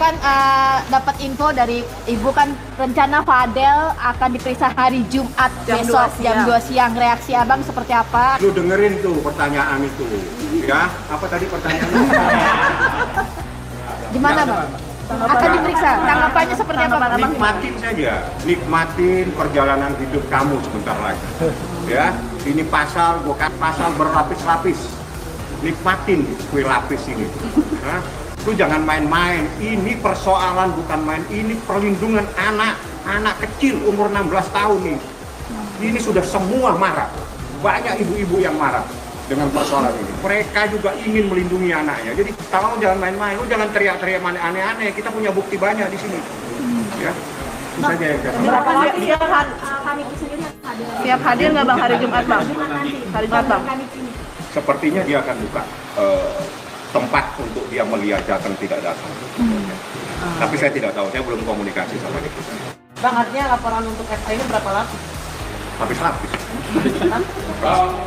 kan dapat info dari Ibu kan rencana Fadel akan diperiksa hari Jumat besok jam 2 siang. Reaksi Abang seperti apa? Lu dengerin tuh pertanyaan itu. Ya, apa tadi pertanyaannya? Gimana Bang? Akan diperiksa. Tanggapannya seperti apa Bang? Nikmatin saja. Nikmatin perjalanan hidup kamu sebentar lagi. Ya, ini pasal bukan pasal berlapis-lapis. Nikmatin kue lapis ini. Nah, lu jangan main-main. Ini persoalan bukan main. Ini perlindungan anak kecil umur 16 tahun nih. Ini sudah semua marah. Banyak ibu-ibu yang marah dengan persoalan ini. Mereka juga ingin melindungi anaknya. Jadi kalau jangan main-main, lu jangan teriak-teriak aneh-aneh. Kita punya bukti banyak di sini. Ya. Itu saja yang saya sampaikan. Siap hadir nggak Bang hari Jumat Bang? Hari Jumat Bang. Sepertinya dia akan buka tempat untuk dia melihat datang tidak datang. Tapi saya tidak tahu, saya belum komunikasi sama dia. Bang, artinya laporan untuk FA ini berapa lapis? Lapis-lapis.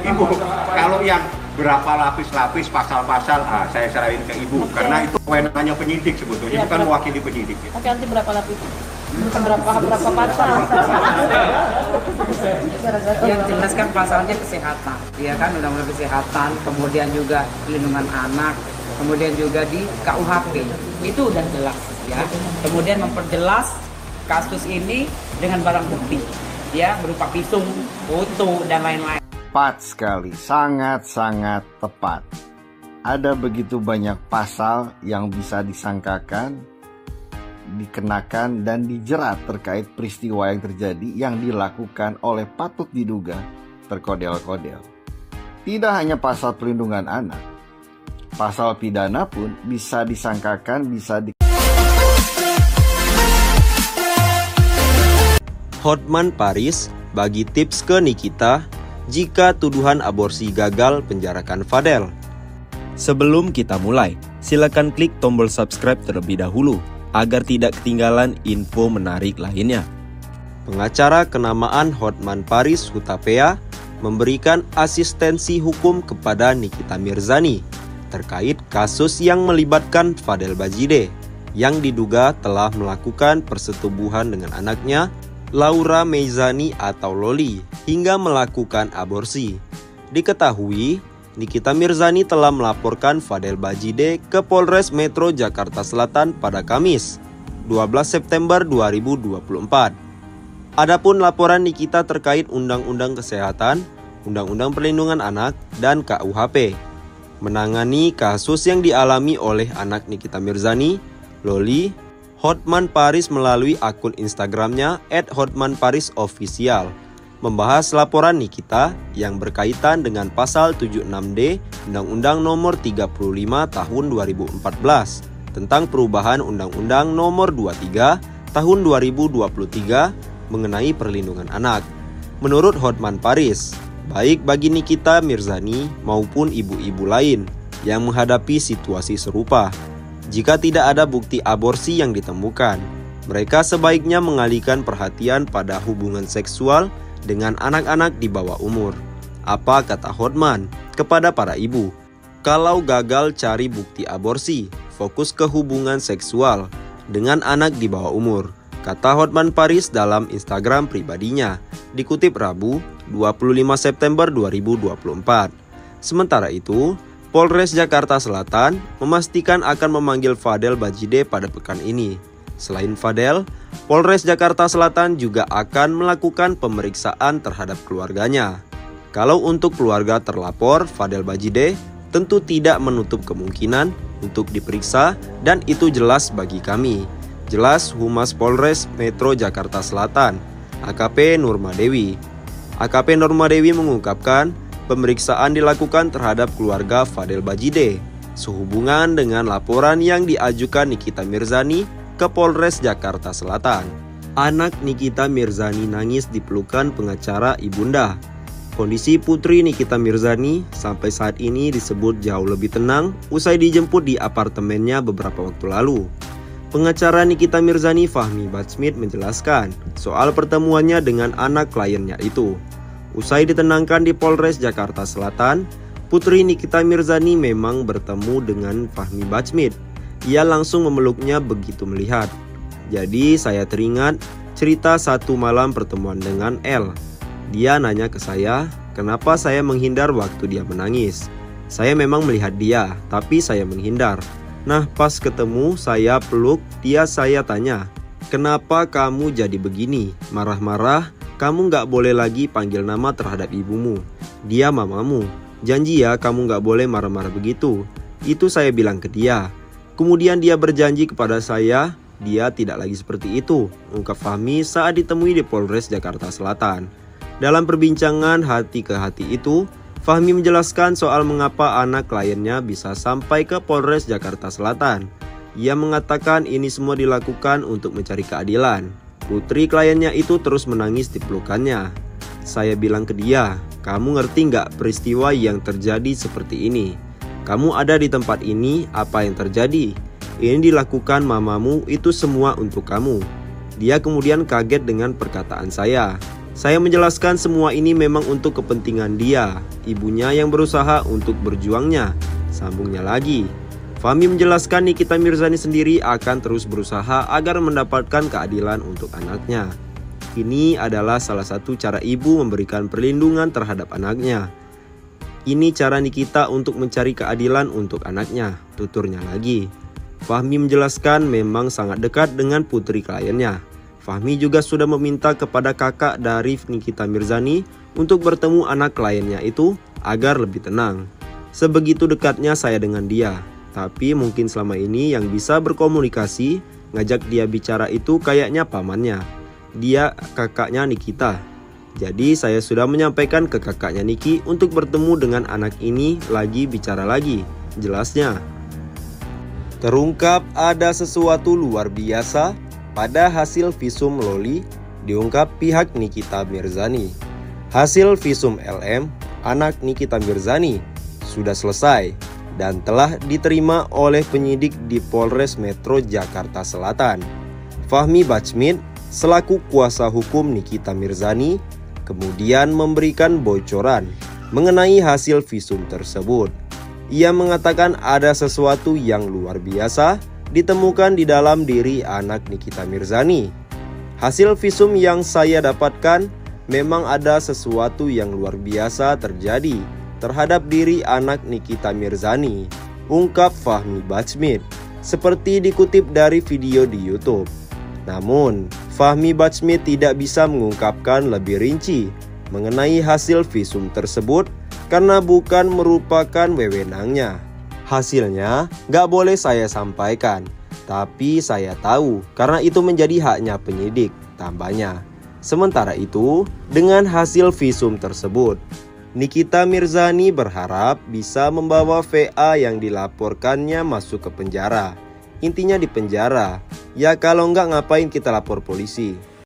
Ibu, kalau yang berapa lapis-lapis pasal-pasal, saya serahin ke Ibu. Karena itu kewenangannya penyidik sebetulnya, bukan mewakili penyidik. Oke, nanti berapa lapis? Berapa pasal? Yang jelas kan pasalnya kesehatan, ya kan, undang-undang kesehatan, kemudian juga perlindungan anak, kemudian juga di KUHP itu udah jelas, ya. Kemudian memperjelas kasus ini dengan barang bukti, ya, berupa pisum, foto dan lain-lain. Tepat sekali, sangat-sangat tepat. Ada begitu banyak pasal yang bisa disangkakan, dikenakan dan dijerat terkait peristiwa yang terjadi yang dilakukan oleh patut diduga terkodel-kodel. Tidak hanya pasal perlindungan anak, pasal pidana pun bisa disangkakan, bisa Hotman Paris bagi tips ke Nikita jika tuduhan aborsi gagal penjarakan Fadel. Sebelum kita mulai, silakan klik tombol subscribe terlebih dahulu agar tidak ketinggalan info menarik lainnya. Pengacara kenamaan Hotman Paris Hutapea memberikan asistensi hukum kepada Nikita Mirzani terkait kasus yang melibatkan Fadel Bajide yang diduga telah melakukan persetubuhan dengan anaknya Laura Meizani atau Loli hingga melakukan aborsi. Diketahui, Nikita Mirzani telah melaporkan Fadel Bajide ke Polres Metro Jakarta Selatan pada Kamis, 12 September 2024. Adapun laporan Nikita terkait Undang-Undang Kesehatan, Undang-Undang Perlindungan Anak, dan KUHP menangani kasus yang dialami oleh anak Nikita Mirzani, Loli, Hotman Paris melalui akun Instagramnya @hotmanparisofficial membahas laporan Nikita yang berkaitan dengan pasal 76D Undang-Undang Nomor 35 Tahun 2014 tentang perubahan Undang-Undang Nomor 23 Tahun 2023 mengenai perlindungan anak. Menurut Hotman Paris, baik bagi Nikita Mirzani maupun ibu-ibu lain yang menghadapi situasi serupa, jika tidak ada bukti aborsi yang ditemukan, mereka sebaiknya mengalihkan perhatian pada hubungan seksual dengan anak-anak di bawah umur. Apa kata Hotman kepada para ibu? Kalau gagal cari bukti aborsi, fokus ke hubungan seksual dengan anak di bawah umur, kata Hotman Paris dalam Instagram pribadinya, dikutip Rabu 25 September 2024. Sementara itu, Polres Jakarta Selatan memastikan akan memanggil Fadel Bajide pada pekan ini. Selain Fadel, Polres Jakarta Selatan juga akan melakukan pemeriksaan terhadap keluarganya. Kalau untuk keluarga terlapor Fadel Bajide, tentu tidak menutup kemungkinan untuk diperiksa dan itu jelas bagi kami. Jelas Humas Polres Metro Jakarta Selatan, AKP Nurmadewi. AKP Nurmadewi mengungkapkan pemeriksaan dilakukan terhadap keluarga Fadel Bajide sehubungan dengan laporan yang diajukan Nikita Mirzani ke Polres Jakarta Selatan. Anak Nikita Mirzani nangis di pelukan pengacara ibunda. Kondisi putri Nikita Mirzani sampai saat ini disebut jauh lebih tenang usai dijemput di apartemennya beberapa waktu lalu. Pengacara Nikita Mirzani Fahmi Batsmit menjelaskan soal pertemuannya dengan anak kliennya itu. Usai ditenangkan di Polres Jakarta Selatan, putri Nikita Mirzani memang bertemu dengan Fahmi Batsmit Ia langsung memeluknya begitu melihat. Jadi saya teringat cerita satu malam pertemuan dengan L. Dia nanya ke saya, kenapa saya menghindar waktu dia menangis. Saya memang melihat dia, tapi saya menghindar. Nah, pas ketemu saya peluk dia, saya tanya, kenapa kamu jadi begini? Marah-marah, kamu gak boleh lagi panggil nama terhadap ibumu. Dia mamamu. Janji ya kamu gak boleh marah-marah begitu. Itu saya bilang ke dia. Kemudian dia berjanji kepada saya, dia tidak lagi seperti itu, ungkap Fahmi saat ditemui di Polres Jakarta Selatan. Dalam perbincangan hati ke hati itu, Fahmi menjelaskan soal mengapa anak kliennya bisa sampai ke Polres Jakarta Selatan. Ia mengatakan ini semua dilakukan untuk mencari keadilan. Putri kliennya itu terus menangis di pelukannya. Saya bilang ke dia, kamu ngerti nggak peristiwa yang terjadi seperti ini? Kamu ada di tempat ini, apa yang terjadi? Ini dilakukan mamamu, itu semua untuk kamu. Dia kemudian kaget dengan perkataan saya. Saya menjelaskan semua ini memang untuk kepentingan dia, ibunya yang berusaha untuk berjuangnya. Sambungnya lagi, Fahmi menjelaskan Nikita Mirzani sendiri akan terus berusaha agar mendapatkan keadilan untuk anaknya. Ini adalah salah satu cara ibu memberikan perlindungan terhadap anaknya. Ini cara Nikita untuk mencari keadilan untuk anaknya, tuturnya lagi. Fahmi menjelaskan memang sangat dekat dengan putri kliennya. Fahmi juga sudah meminta kepada kakak dari Nikita Mirzani untuk bertemu anak kliennya itu agar lebih tenang. Sebegitu dekatnya saya dengan dia. Tapi mungkin selama ini yang bisa berkomunikasi, ngajak dia bicara itu kayaknya pamannya. Dia kakaknya Nikita. Jadi saya sudah menyampaikan ke kakaknya Niki untuk bertemu dengan anak ini lagi bicara lagi. Jelasnya, terungkap ada sesuatu luar biasa pada hasil visum Loli, diungkap pihak Nikita Mirzani. Hasil visum LM anak Nikita Mirzani sudah selesai dan telah diterima oleh penyidik di Polres Metro Jakarta Selatan. Fahmi Bachmit selaku kuasa hukum Nikita Mirzani kemudian memberikan bocoran mengenai hasil visum tersebut. Ia mengatakan ada sesuatu yang luar biasa ditemukan di dalam diri anak Nikita Mirzani. Hasil visum yang saya dapatkan memang ada sesuatu yang luar biasa terjadi terhadap diri anak Nikita Mirzani, ungkap Fahmi Bachmit, seperti dikutip dari video di YouTube. Namun, Fahmi Bachmit tidak bisa mengungkapkan lebih rinci mengenai hasil visum tersebut karena bukan merupakan wewenangnya. Hasilnya gak boleh saya sampaikan, tapi saya tahu karena itu menjadi haknya penyidik, tambahnya. Sementara itu, dengan hasil visum tersebut, Nikita Mirzani berharap bisa membawa VA yang dilaporkannya masuk ke penjara. Intinya di penjara, ya kalau nggak ngapain kita lapor polisi.